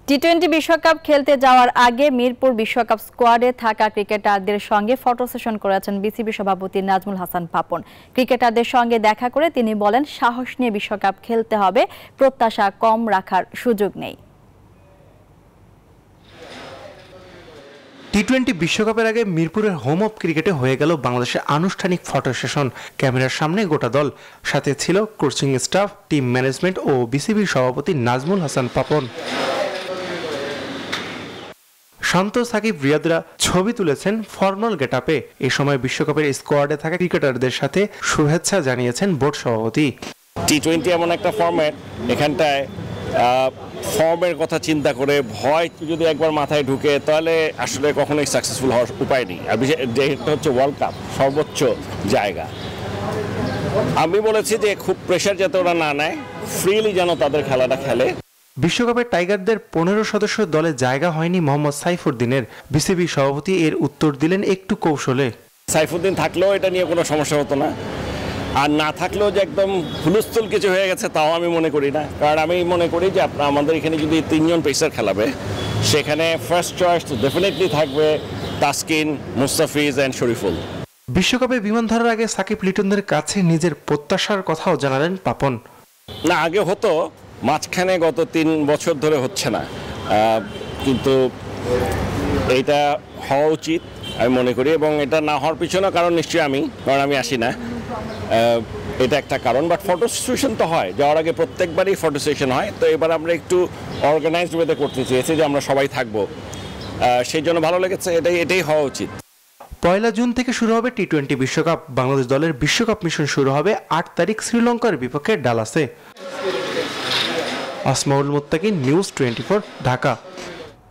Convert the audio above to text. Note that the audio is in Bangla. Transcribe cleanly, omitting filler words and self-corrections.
টি-20 বিশ্বকাপ খেলতে যাওয়ার আগে মিরপুর বিশ্বকাপ স্কোয়াডে থাকা ক্রিকেটারদের সঙ্গে ফটো সেশন করেছেন বিসিবি সভাপতি নাজমুল হাসান পাপন। ক্রিকেটারদের সঙ্গে দেখা করে তিনি বলেন, সাহস নিয়ে বিশ্বকাপ খেলতে হবে, প্রত্যাশা কম রাখার সুযোগ নেই। টি-20 বিশ্বকাপের আগে মিরপুরের হোম অফ ক্রিকেটে হয়ে গেল বাংলাদেশের আনুষ্ঠানিক ফটো সেশন। ক্যামেরার সামনে গোটা দল, সাথে ছিল কোচিং স্টাফ, টিম ম্যানেজমেন্ট ও বিসিবির সভাপতি নাজমুল হাসান পাপন। শান্ত, সাকিব, রিয়াদরা ছবি তুলেছেন ফর্মাল গেটআপে। এ সময় বিশ্বকাপের স্কোয়াডে থাকা ক্রিকেটারদের সাথে শুভেচ্ছা জানিয়েছেন বোর্ড সভাপতি। টি-20 এমন একটা ফরম্যাট, এখানটায় ফর্মের কথা চিন্তা করে ভয় যদি একবার মাথায় ঢুকে তাহলে আসলে কখনোই সাকসেসফুল হওয়ার উপায় নেই। আর যেটা হচ্ছে ওয়ার্ল্ড কাপ, সর্বোচ্চ জায়গা। আমি বলেছি যে খুব প্রেশার যাতে ওরা না নেয়, ফ্রিলি যেন তাদের খেলাটা খেলে। বিশ্বকাপে টাইগারদের 15 সদস্য দলে জায়গা হয়নি মোহাম্মদ সাইফুদ্দিনের। বিসিবি সভাপতি এর উত্তর দিলেন একটু কৌশলে। সাইফুদ্দিন থাকলেও এটা নিয়ে কোনো সমস্যা হতো না, আর না থাকলেও যে একদম হুলস্থুল কিছু হয়ে গেছে তাও আমি মনে করি না। কারণ আমি মনে করি যে আমাদের এখানে যদি 3 জন পেসার খেলাবে, সেখানে ফার্স্ট চয়েস ডেফিনেটলি থাকবে তাসকিন, মুস্তাফিজ অ্যান্ড শরীফুল। বিশ্বকাপে বিমান ধরার আগে সাকিব লিটনদের কাছে নিজের প্রত্যাশার কথাও জানালেন পাপন। না, আগে হতো, মাঝখানে গত 3 বছর ধরে হচ্ছে না, কিন্তু এইটা হওয়া উচিত আমি মনে করি। এবং এটা না হওয়ার পিছনে কারণ নিশ্চয়ই কারণ আমি আসি না, এটা একটা কারণ। বাট ফটো সেশন তো হয়, যাওয়ার আগে প্রত্যেকবারই ফটো সেশন হয়। তো এবার আমরা একটু অর্গানাইজড ওয়েতে করতে চেয়েছি যে আমরা সবাই থাকবো, সেই জন্য ভালো লেগেছে। এটাই হওয়া উচিত। 1 জুন থেকে শুরু হবে টি-20 বিশ্বকাপ। বাংলাদেশ দলের বিশ্বকাপ মিশন শুরু হবে 8 তারিখ শ্রীলঙ্কার বিপক্ষে ডালাসে। আসমাউল মুত্তাকিন, নিউজ 24, ঢাকা।